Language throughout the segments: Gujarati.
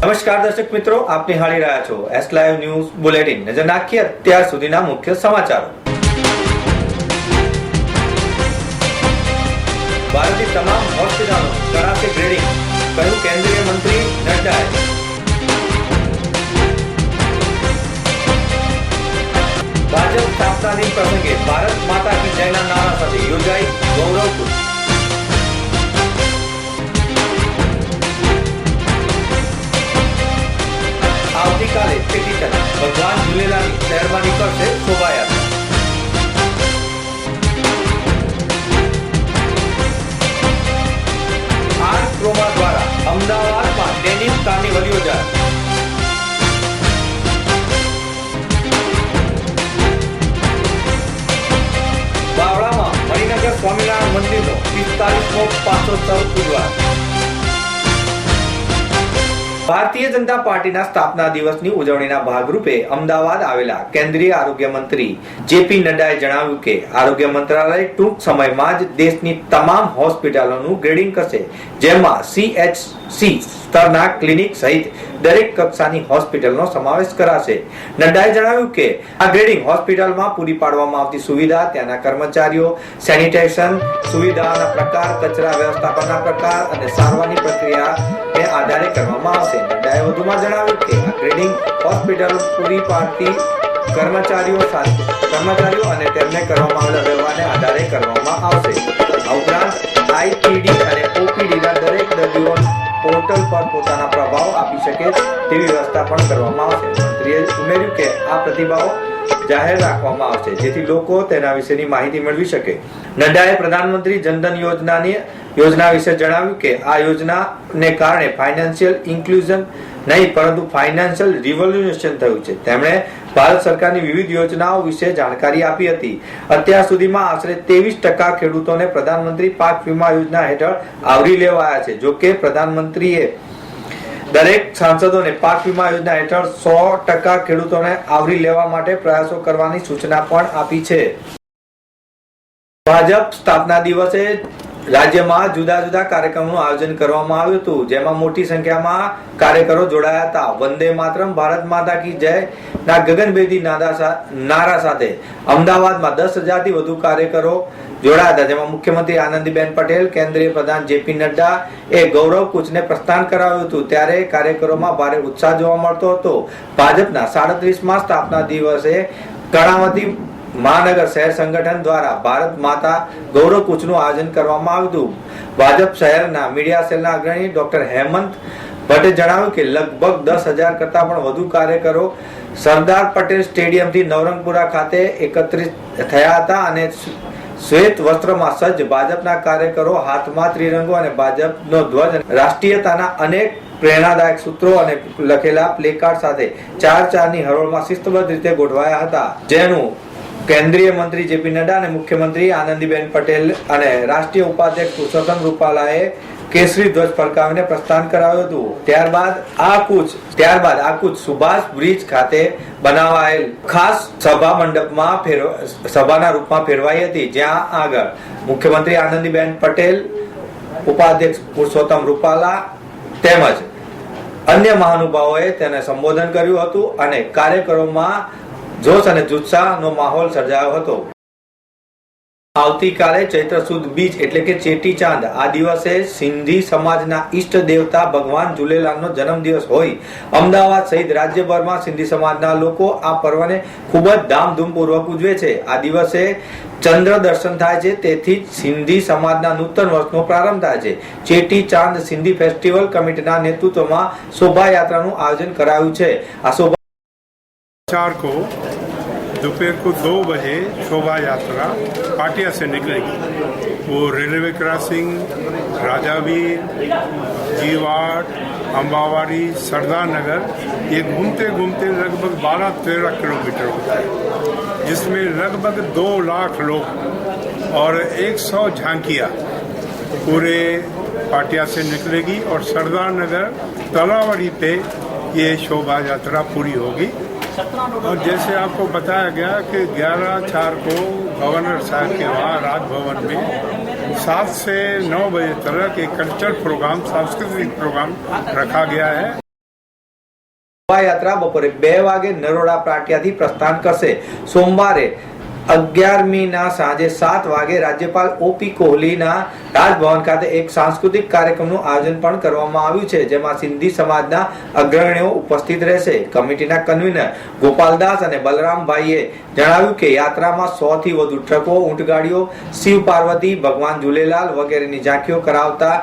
નમસ્કાર દર્શક મિત્રો, આપ નિહાળી રહ્યા છો એસ લાઈવ ન્યૂઝ બુલેટિન. નજર નાખીએ અત્યાર સુધીના મુખ્ય સમાચારો. ભારતની તમામ હોસ્પિટલો કરાશે ગ્રેડિંગ, કહ્યું કેન્દ્રીય મંત્રી નડ્ડાએ. ભાજપ સ્થાપના દિન પ્રસંગે ભારત માતા કી જયના નારા સાથે યોજાઈ ગૌરવપૂર્ણ. આવતીકાલે ચેટી ચાંદ ભગવાન ઝૂલેલાલની શહેરમાં નીકળશે શોભાયાત્રા. આર ક્રોમા દ્વારા અમદાવાદમાં ડેનિમ કાર્નિવલ યોજાય. બાવળામાં મણિનગર સ્વામિનારાયણ મંદિરનો 45મો પાટોત્સવ ઉજવાય. ભારતીય જનતા પાર્ટીના સ્થાપના દિવસની ઉજવણીના ભાગરૂપે અમદાવાદ આવેલા કેન્દ્રીય આરોગ્ય મંત્રી જેપી નડ્ડાએ જણાવ્યું કે આરોગ્ય મંત્રાલય ટૂંક સમયમાં જ દેશની તમામ હોસ્પિટલોનું ગ્રેડિંગ કરશે, જેમાં CHC સ્તરના ક્લિનિક સહિત દરેક કક્ષાની હોસ્પિટલનો સમાવેશ કરાશે. નડ્ડાએ જણાવ્યું કે આ ગ્રેડિંગ હોસ્પિટલમાં પૂરી પાડવામાં આવતી સુવિધા, ત્યાંના કર્મચારીઓ, સેનિટેશન સુવિધાના પ્રકાર, કચરા વ્યવસ્થાપનના પ્રકાર અને સારવારની પ્રક્રિયાને આધારે કરવામાં આવશે. નડ્ડાએ વધુમાં જણાવ્યું કે આ ગ્રેડિંગ હોસ્પિટલ પૂરી પાડતી કર્મચારીઓ અને તેમને કરવામાં આવેલા વ્યવહારને આધારે કરવામાં આવશે. આ ઉપરાંત IPD અને OPDના દરેક દર્દીઓ પોર્ટલ પર પોતાના પ્રભાવ આપી શકે તેવી વ્યવસ્થા પણ કરવામાં આવશે. મંત્રીએ ઉમેર્યું કે આ પ્રતિભાવો જાહેર રાખવામાં આવશે જેથી લોકો તેના વિશેની માહિતી મેળવી શકે. નડ્ડાએ પ્રધાનમંત્રી જનધન યોજના વિશે જણાવ્યું કે આ યોજનાને કારણે ફાઇનાન્શિયલ ઇન્ક્લુઝન નહીં પરંતુ ફાઇનાન્શિયલ રિવોલ્યુશન થયું છે. તેમણે ભારત સરકારની વિવિધ યોજનાઓ વિશે જાણકારી આપી હતી. અત્યાર સુધીમાં આશરે 23% ખેડૂતોને પ્રધાનમંત્રી પાક વીમા યોજના હેઠળ આવરી લેવાયા છે. જો કે પ્રધાનમંત્રીએ દરેક સાંસદોને પાક વીમા યોજના હેઠળ 100% ખેડૂતોને આવરી લેવા માટે પ્રયાસો કરવાની સૂચના પણ આપી છે. ભાજપ સ્થાપના દિવસે રાજ્યમાં જુદા જુદા કાર્યક્રમોનું આયોજન કરવામાં આવ્યું હતું, જેમાં મોટી સંખ્યામાં કાર્યકરો જોડાયા હતા. વંદે માતરમ, ભારત માતા કી જય ના ગગનભેદી નારા સાથે અમદાવાદમાં 10,000થી વધુ કાર્યકરો જોડાયા હતા, જેમાં મુખ્યમંત્રી આનંદીબેન પટેલ, કેન્દ્રીય પ્રધાન જેપી નડ્ડા એ ગૌરવ કૂચને પ્રસ્થાન કરાવ્યું હતું. ત્યારે કાર્યકરોમાં ભારે ઉત્સાહ જોવા મળતો હતો. ભાજપના 37મા સ્થાપના દિવસે કર્ણાવતી મહાનગર શહેર સંગઠન દ્વારા ભારત માતા ગૌરવ કૂચનું આયોજન કરવામાં આવ્યું હતું. ભાજપ શહેરના મીડિયા સેલના અગ્રણી ડોક્ટર હેમંત ભટ્ટે જણાવ્યું કે લગભગ 10,000 કરતા પણ વધુ કાર્યકરો સરદાર પટેલ સ્ટેડિયમથી નવરંગપુરા ખાતે એકત્રિત થયા હતા અને શ્વેત વસ્ત્રમાં સજ્જ ભાજપના કાર્યકરો હાથમાં ત્રિરંગો અને ભાજપનો ધ્વજ, રાષ્ટ્રીયતાના અનેક પ્રેરણાદાયક સૂત્રો અને લખેલા પ્લેકાર્ડ સાથે ચારની હરોળમાં શિસ્તબદ્ધ રીતે ગોઠવાયા હતા, જેનું કેન્દ્રીય મંત્રી જેપી નડ્ડા અને મુખ્યમંત્રી આનંદીબેન પટેલ અને રાષ્ટ્રીય ઉપાધ્યક્ષ પુરુષોત્તમ રૂપાલાએ કેસરી ધ્વજ ફરકાવીને પ્રસ્થાન કરાવ્યું હતું. ત્યારબાદ આ કૂચ સુભાષ બ્રિજ ખાતે બનાવાયેલ ખાસ સભા મંડપમાં સભાના રૂપમાં ફેરવાઈ હતી, જ્યાં આગળ મુખ્યમંત્રી આનંદીબેન પટેલ, ઉપાધ્યક્ષ પુરુષોત્તમ રૂપાલા તેમજ અન્ય મહાનુભાવોએ તેને સંબોધન કર્યું હતું અને કાર્યકરોમાં જોશ અને જુસ્સાહનો માહોલ સર્જાયો હતો. આવતીકાલે ચૈત્ર સુદ બીજ એટલે કે ચેટી ચાંદ, આ દિવસે સિંધી સમાજના ઈષ્ટ દેવતા ભગવાન ઝૂલેલાલનો જન્મદિવસ હોય અમદાવાદ સહિત રાજ્યભરમાં સિંધી સમાજના લોકો આ પર્વને ખૂબ જ ધામધૂમપૂર્વક ઉજવે છે. આ દિવસે ચંદ્ર દર્શન થાય છે, તેથી જ સિંધી સમાજના નૂતન વર્ષનો પ્રારંભ થાય છે. ચેટી ચાંદ સિંધી ફેસ્ટિવલ કમિટીના નેતૃત્વમાં શોભાયાત્રાનું આયોજન કરાયું છે. આ શોભા 4 को दोपहर को 2 बजे शोभा यात्रा पाटिया से निकलेगी. वो रेलवे क्रॉसिंग, राजावीर, जीवाट, अम्बावाड़ी, सरदार नगर, ये घूमते घूमते लगभग 12-13 किलोमीटर होता है, जिसमें लगभग 2 लाख लोग और 100 झांकियाँ पूरे पाटिया से निकलेगी और सरदार नगर तलावड़ी पे ये शोभा यात्रा पूरी होगी. और जैसे आपको बताया गया कि 11/4 को गवर्नर साहब के वहाँ राजभवन में 7 से 9 बजे तक एक कल्चरल प्रोग्राम, सांस्कृतिक प्रोग्राम रखा गया है. શોભાયાત્રા બપોરે 2 વાગે નરોડા પ્રાટિયાથી પ્રસ્થાન કરશે. સોમવારે 11મીના સાંજે 7 વાગે રાજ્યપાલ OP કોહલીના રાજભવન ખાતે એક સાંસ્કૃતિક કાર્યક્રમનું આયોજન પણ કરવામાં આવ્યું છે, જેમાં સિંધી સમાજના અગ્રણીઓ ઉપસ્થિત રહેશે. કમિટીના કન્વીનર ગોપાલદાસ અને બલરામભાઈએ જણાવ્યું કે યાત્રામાં 100 થી વધુ ટ્રકો, ઊંટગાડીઓ, શિવ પાર્વતી, ભગવાન ઝૂલેલાલ વગેરેની ઝાંખીઓ કરાવતા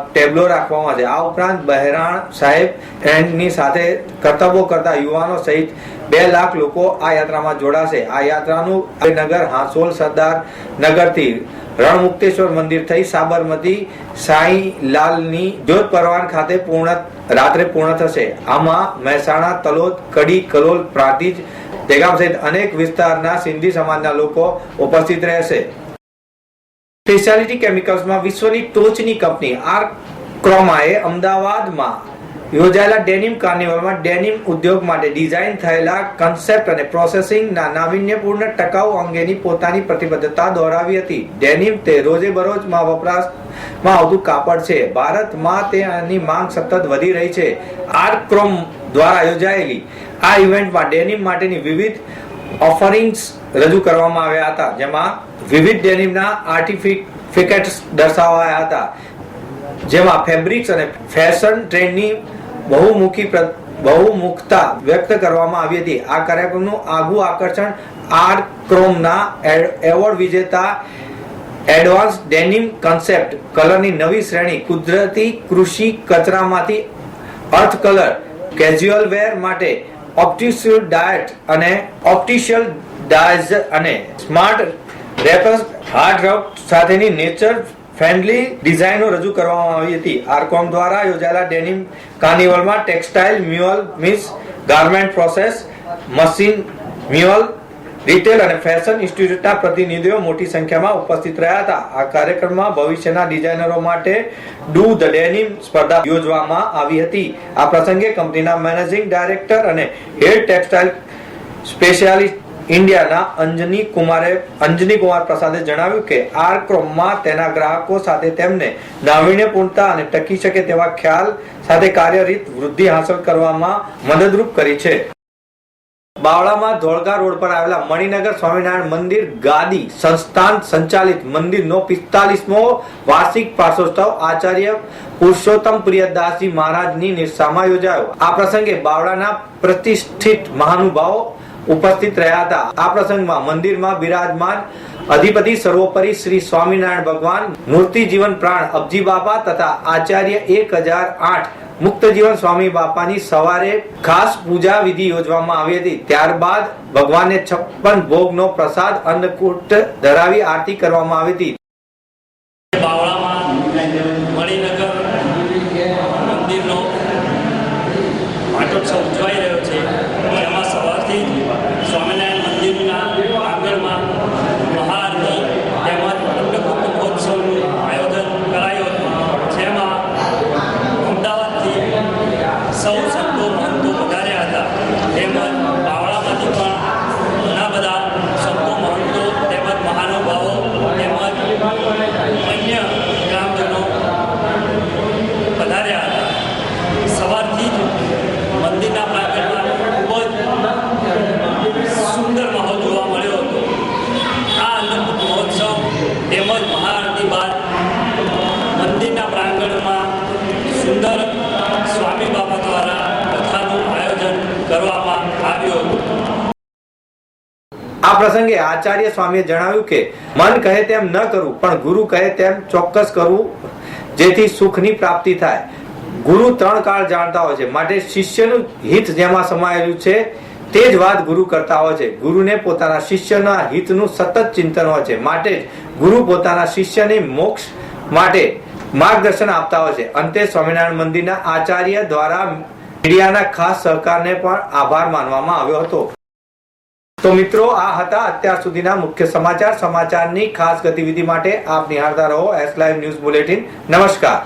ટેબ્લો રાખવામાં આવશે. આ ઉપરાંત બહેરાણ સાહેબ એન્ડની સાથે કરતબો કરતા યુવાનો સહિત 2 લાખ લોકો આ યાત્રામાં જોડાશે. આ યાત્રાનું નગર હાંસોલ સરદાર નગરથી રણમુક્તેશ્વર મંદિર થઈ સાબરમતી સાંઈલાલની જ્યોત પરવાન ખાતે રાત્રે પૂર્ણ થશે. આમાં મહેસાણા, તલોદ, કડી, કલોલ, પ્રાંતિજ, દેગામ સહિત અનેક વિસ્તારના સિંધી સમાજના લોકો ઉપસ્થિત રહેશે. સ્પેશિયાલિટી કેમિકલ્સમાં વિશ્વની ટોચની કંપની આર્ક્રોમાએ અમદાવાદમાં યોજાયેલા ડેનિમ કાર્નિવલમાં ડેનિમ ઉદ્યોગ માટે ડિઝાઇન થયેલા કન્સેપ્ટ અને પ્રોસેસિંગના નાવીન્યપૂર્ણ ટકાઉ અંગેની પોતાની પ્રતિબદ્ધતા દોહરાવી હતી. ડેનિમ તે રોજેબરોજમાં વપરાશમાં આવતું કાપડ છે. ભારતમાં તેની માંગ સતત વધી રહી છે. આર્ક્રોમ દ્વારા યોજાયેલી આ ઇવેન્ટમાં ડેનિમ માટેની વિવિધ ઓફરિંગ્સ રજૂ કરવામાં આવ્યા હતા, જેમાં વિવિધ ડેનિમના આર્ટિફિકેટ્સ દર્શાવાયા હતા, જેમાં ફેબ્રિક્સ અને ફેશન ટ્રેન્ડની બહુમુખતા વ્યક્ત કરવામાં આવી હતી. આ કાર્યક્રમનું આગવું આકર્ષણ આર્ક્રોમના એવોર્ડ વિજેતા એડવાન્સ ડેનિમ કન્સેપ્ટ કલરની નવી શ્રેણી, કુદરતી કૃષિ કચરામાંથી અર્થ કલર, કેઝ્યુઅલ વેર માટે ઓપ્ટિશિયલ ડાયટ અને ઓપ્ટિશિયલ ડાયઝ અને સ્માર્ટ રેપર્સ હાર્ડ રફ સાથેની નેચર ફ્રેન્ડલી ડિઝાઇનો રજૂ કરવામાં આવી હતી. આર્કોમ દ્વારા યોજાયેલા ડેનિમ કાર્નિવલમાં ટેક્સટાઇલ, મ્યુઅલ, મિસ ગાર્મેન્ટ પ્રોસેસ, મશીન મ્યુઅલ, રિટેલ અને ફેશન ઇન્સ્ટિટ્યૂટના પ્રતિનિધિઓ મોટી સંખ્યામાં ઉપસ્થિત રહ્યા હતા. આ કાર્યક્રમમાં ભવિષ્યના ડિઝાઇનરો માટે ડુ ધ ડેનિમ સ્પર્ધા યોજવામાં આવી હતી. આ પ્રસંગે કંપનીના મેનેજિંગ ડાયરેક્ટર અને હેડ ટેક્સટાઇલ સ્પેશિયાલિસ્ટ ઇન્ડિયાના અંજની કુમાર પ્રસાદે જણાવ્યું કે આર્ક્રોમમાં તેના ગ્રાહકો સાથે તેમને નાવીન્યપૂર્ણતા અને ટકી શકે તેવા ખ્યાલ સાથે કાર્યરીત વૃદ્ધિ હાંસલ કરવામાં મદદરૂપ કરી છે. બાવળામાં ધોળકા રોડ પર આવેલા મણિનગર સ્વામિનારાયણ મંદિર ગાદી સંસ્થાન સંચાલિત મંદિરનો 45મો વાર્ષિક પાસોત્સવ આચાર્ય પુરુષોત્તમ પ્રિયદાસજી મહારાજની નિર્સામાં યોજાયો. આ પ્રસંગે બાવળાના પ્રતિષ્ઠિત મહાનુભાવો ઉપસ્થિત રહ્યા હતા. આ પ્રસંગમાં મંદિરમાં બિરાજમાન અધિપતિ સર્વોપરી શ્રી સ્વામિનારાયણ ભગવાન, મૂર્તિ જીવન પ્રાણ અબજી બાપા તથા આચાર્ય 1008 મુક્ત જીવન સ્વામી બાપાની સવારે ખાસ પૂજા વિધિ યોજવામાં આવી હતી. ત્યારબાદ ભગવાનને 56 ભોગનો પ્રસાદ અન્નકૂટ ધરાવી આરતી કરવામાં આવી હતી. મણિનગર મંદિરનો પાટોત્સવ ઉજવાઈ રહ્યો છે. એમાં સવારથી સ્વામિનારાયણ મંદિરના આંગણમાં મહાઆરતી તેમજ અન્નકૂટ મહોત્સવનું આયોજન કરાયું હતું, જેમાં અમદાવાદથી સૌ સંતો મહંતો પધાર્યા હતા. તેમજ બાવળામાંથી પણ ઘણા બધા સંતો મહંતો તેમજ મહાનુભાવો તેમજ અન્ય ગ્રામજનો પધાર્યા હતા. સવારથી જ મંદિરના પ્રાંગણમાં ખૂબ જ સુંદર માહોલ જોવા મળ્યો હતો. આ અન્નકૂટ મહોત્સવ તેમજ મહાઆરતી બાદ મંદિરના પ્રાંગણમાં સુંદર સ્વામી બાપા દ્વારા કથાનું આયોજન કરવામાં આવ્યું હતું. આ પ્રસંગે આચાર્ય સ્વામીએ જણાવ્યું કે મન કહે તેમ ન કરવું, પણ ગુરુ કહે તેમ ચોક્કસ કરવું, જેથી સુખની પ્રાપ્તિ થાય. ગુરુ 3 કાળ જાણતા હોય છે, માટે શિષ્યનું હિત જેમાં સમાયેલું છે તે જ વાત ગુરુ કરતા હોય છે. ગુરુને પોતાના શિષ્યના હિતનું સતત ચિંતન હોય છે, માટે જ ગુરુ પોતાના શિષ્યને મોક્ષ માટે માર્ગદર્શન આપતા હોય છે. અંતે સ્વામિનારાયણ મંદિરના આચાર્ય દ્વારા મીડિયાના ખાસ સહકારને પણ આભાર માનવામાં આવ્યો હતો. તો મિત્રો, આ હતા અત્યાર સુધીના મુખ્ય સમાચારની ખાસ ગતિવિધિ માટે આપ નિહાળતા રહો S Live ન્યૂઝ બુલેટિન. નમસ્કાર.